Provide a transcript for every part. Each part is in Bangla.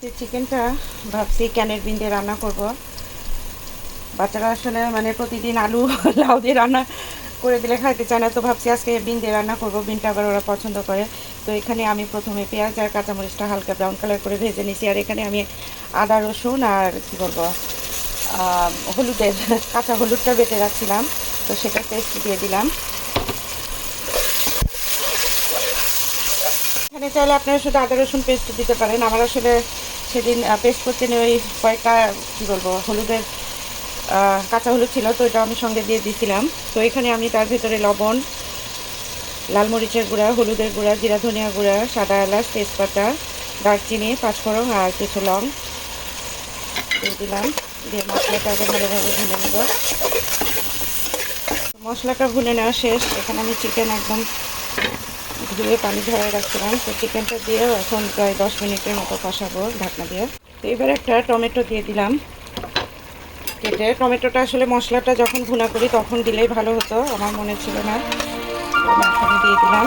যে চিকেনটা ভাবছি ক্যানের বিন দিয়ে রান্না করব। বাচ্চারা আসলে মানে প্রতিদিন আলু লাউ দিয়ে রান্না করে দিলে খাইতে চায় না, তো ভাবছি আজকে বিন দিয়ে রান্না করব। বিনটা আবার ওরা পছন্দ করে। তো এখানে আমি প্রথমে পেঁয়াজ আর কাঁচামরিচটা হালকা ব্রাউন কালার করে ভেজে নিয়েছি। আর এখানে আমি আদা রসুন আর কী বলবো হলুদের কাঁচা হলুদটা বেটে রাখছিলাম, তো সেটা পেস্ট দিয়ে দিলাম। এখানে চাইলে আপনারা শুধু আদা রসুন পেস্ট দিতে পারেন। আমার আসলে সেদিন পেস্ট করতে নিয়ে ওই কয়েকটা কী বলবো হলুদের কাঁচা হলুদ ছিল, তো এটা আমি সঙ্গে দিয়ে দিয়েছিলাম। তো এখানে আমি তার ভেতরে লবণ, লাল মরিচের গুঁড়া, হলুদের গুঁড়া, জিরা ধনিয়া গুঁড়া, সাদা এলাচ, তেজপাতা, দারচিনি, পাঁচফোড়ন আর কিছু লং দিয়ে দিলাম। দিয়ে মশলাটা আগে ভালোভাবে ভুনে নেব। মশলাটা ভুনে নেওয়া শেষ। এখানে আমি চিকেন একদম ধুয়ে পানি ঝরিয়ে রাখছিলাম, তো চিকেনটা দিয়েও এখন প্রায় 10 মিনিটের মতো কষাবো ঢাকনা দিয়ে। তো এবার একটা টমেটো দিয়ে দিলাম কেটে। টমেটোটা আসলে মশলাটা যখন ভুনা করি তখন দিলেই ভালো হতো, আমার মনে ছিল না, এখন দিয়ে দিলাম।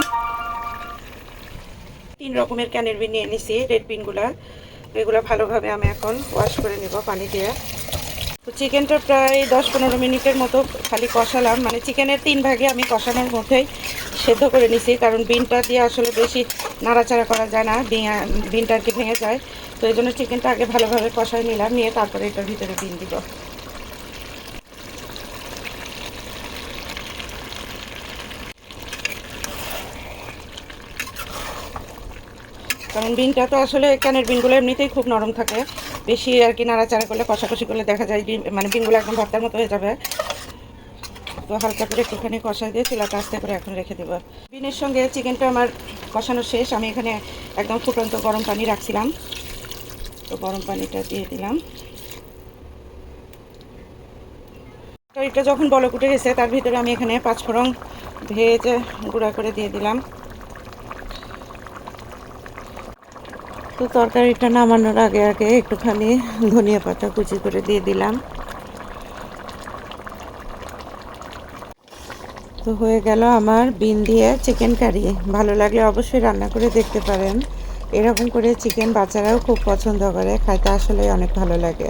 3 রকমের ক্যানের বিন নিয়ে নিছি, রেড বিনগুলা। এগুলো ভালোভাবে আমি এখন ওয়াশ করে নেব পানি দিয়ে। তো চিকেনটা প্রায় 10-15 মিনিটের মতো খালি কষালাম, মানে চিকেনের 3 ভাগে আমি কষানোর মধ্যেই সেদ্ধ করে নিছি, কারণ বিনটা দিয়ে আসলে বেশি নাড়াচাড়া করা যায় না, বিনটা আর কি ভেঙে যায়। তো এই জন্য চিকেনটা আগে ভালোভাবে কষাই নিলাম, নিয়ে তারপরে এটার ভিতরে বিন দিব। কারণ বিনটা তো আসলে ক্যানের বিনগুলো এমনিতেই খুব নরম থাকে, বেশি আর কি নাড়াচাড়া করলে কষাকষি করলে দেখা যায় মানে বিনগুলো একদম ভর্তার মতো হয়ে যাবে। তো হালকা করে একটুখানি কষাই দিয়ে চুলাটা আস্তে করে এখন রেখে দেবো। বিনের সঙ্গে চিকেনটা আমার কষানো শেষ। আমি এখানে একদম ফুটন্ত গরম পানি রাখছিলাম, তো গরম পানিটা দিয়ে দিলাম। তরকারিটা যখন বলক উঠে গেছে তার ভিতরে আমি এখানে পাঁচফোড়ন ভেজে গুঁড়া করে দিয়ে দিলাম। তো তরকারিটা নামানোর আগে আগে একটুখানি ধনিয়া পাতা কুচি করে দিয়ে দিলাম। তো হয়ে গেল আমার বিন দিয়ে চিকেন কারি। ভালো লাগলে অবশ্যই রান্না করে দেখতে পারেন। এরকম করে চিকেন বাচ্চারাও খুব পছন্দ করে, খাইতে আসলে অনেক ভালো লাগে।